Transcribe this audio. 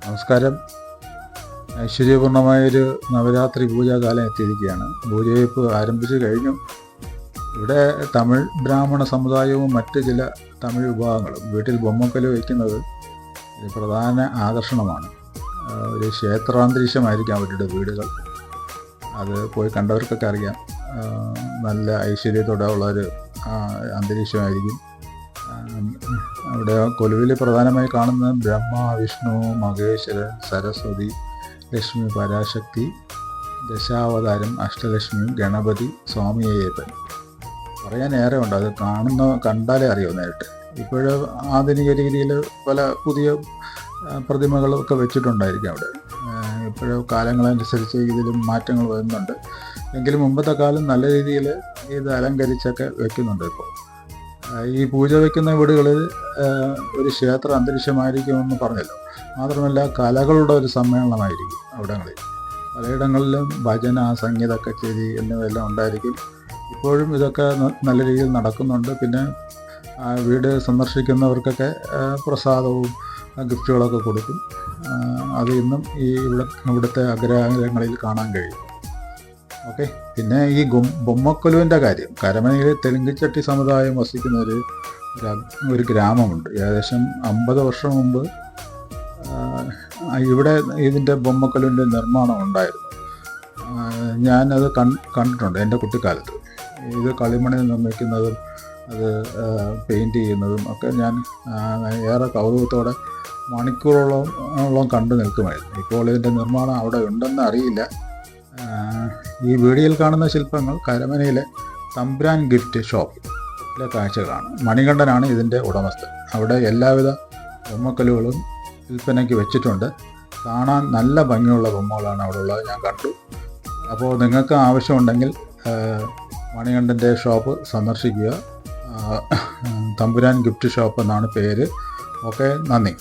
നമസ്കാരം. ഐശ്വര്യപൂർണമായൊരു നവരാത്രി പൂജാകാലം എത്തിയിരിക്കുകയാണ്. പൂജവയ്പ്പ് ആരംഭിച്ചു കഴിഞ്ഞു. ഇവിടെ തമിഴ് ബ്രാഹ്മണ സമുദായവും മറ്റ് ചില തമിഴ് വിഭാഗങ്ങളും വീട്ടിൽ ബൊമ്മക്കല് വയ്ക്കുന്നത് ഒരു പ്രധാന ആകർഷണമാണ്. ഒരു ക്ഷേത്രാന്തരീക്ഷമായിരിക്കും അവരുടെ വീടുകൾ. അത് പോയി കണ്ടവർക്കൊക്കെ അറിയാം. നല്ല ഐശ്വര്യത്തോടെ ഉള്ളൊരു അന്തരീക്ഷമായിരിക്കും. അവിടെ കൊലുവിൽ പ്രധാനമായി കാണുന്ന ബ്രഹ്മ, വിഷ്ണു, മഹേശ്വരൻ, സരസ്വതി, ലക്ഷ്മി, പരാശക്തി, ദശാവതാരം, അഷ്ടലക്ഷ്മി, ഗണപതി, സ്വാമി അയ്യപ്പൻ. പറയാനേറെ ഉണ്ട്. അത് കണ്ടാലേ അറിയാം നേരിട്ട്. ഇപ്പോഴും ആധുനിക രീതിയിൽ പല പുതിയ പ്രതിമകളൊക്കെ വെച്ചിട്ടുണ്ടായിരിക്കും അവിടെ. ഇപ്പോഴും കാലങ്ങളനുസരിച്ച് ഇതിലും മാറ്റങ്ങൾ വരുന്നുണ്ട്. എങ്കിലും മുമ്പത്തെ കാലം നല്ല രീതിയിൽ ഇത് അലങ്കരിച്ചൊക്കെ വെക്കുന്നുണ്ട്. ഇപ്പോൾ ഈ പൂജ വയ്ക്കുന്ന വീടുകളിൽ ഒരു ക്ഷേത്ര അന്തരീക്ഷമായിരിക്കുമെന്ന് പറഞ്ഞല്ലോ. മാത്രമല്ല കലകളുടെ ഒരു സമ്മേളനമായിരിക്കും അവിടങ്ങളിൽ. പലയിടങ്ങളിലും ഭജന, സംഗീത കച്ചേരി എന്നിവയെല്ലാം ഉണ്ടായിരിക്കും. ഇപ്പോഴും ഇതൊക്കെ നല്ല രീതിയിൽ നടക്കുന്നുണ്ട്. പിന്നെ വീട് സന്ദർശിക്കുന്നവർക്കൊക്കെ പ്രസാദവും ഗിഫ്റ്റുകളൊക്കെ കൊടുക്കും. അത് ഇന്നും ഇവിടുത്തെ അഗ്രഹാരങ്ങളിൽ കാണാൻ കഴിയും. ഓക്കെ. പിന്നെ ഈ ബൊമ്മക്കൊലുവിൻ്റെ കാര്യം, കരമനയിൽ തെലുങ്കിച്ചട്ടി സമുദായം വസിക്കുന്ന ഒരു ഗ്രാമമുണ്ട്. ഏകദേശം 50 വർഷം മുമ്പ് ഇവിടെ ഇതിൻ്റെ ബൊമ്മക്കൊലുവിൻ്റെ നിർമ്മാണം ഉണ്ടായിരുന്നു. ഞാനത് കണ്ടിട്ടുണ്ട് എൻ്റെ കുട്ടിക്കാലത്ത്. ഇത് കളിമണ്ണിൽ നിർമ്മിക്കുന്നതും അത് പെയിൻറ്റ് ചെയ്യുന്നതും ഒക്കെ ഞാൻ ഏറെ കൗതുകത്തോടെ മണിക്കൂറോളം കണ്ടു നിൽക്കുമായിരുന്നു. ഇപ്പോൾ ഇതിൻ്റെ നിർമ്മാണം അവിടെ ഉണ്ടെന്ന് അറിയില്ല. ഈ വീഡിയോയിൽ കാണുന്ന ശില്പങ്ങൾ കരമനയിലെ തമ്പുരാൻ ഗിഫ്റ്റ് ഷോപ്പിലെ കാഴ്ചകളാണ്. മണികണ്ഠനാണ് ഇതിൻ്റെ ഉടമസ്ഥൻ. അവിടെ എല്ലാവിധ ബൊമ്മക്കല്ലുകളും വിൽപ്പനയ്ക്ക് വെച്ചിട്ടുണ്ട്. കാണാൻ നല്ല ഭംഗിയുള്ള ബൊമ്മകളാണ് അവിടെ ഉള്ളത്, ഞാൻ കണ്ടു. അപ്പോൾ നിങ്ങൾക്ക് ആവശ്യമുണ്ടെങ്കിൽ മണികണ്ഠൻ്റെ ഷോപ്പ് സന്ദർശിക്കുക. തമ്പുരാൻ ഗിഫ്റ്റ് ഷോപ്പ് എന്നാണ് പേര്. ഓക്കെ, നന്ദി.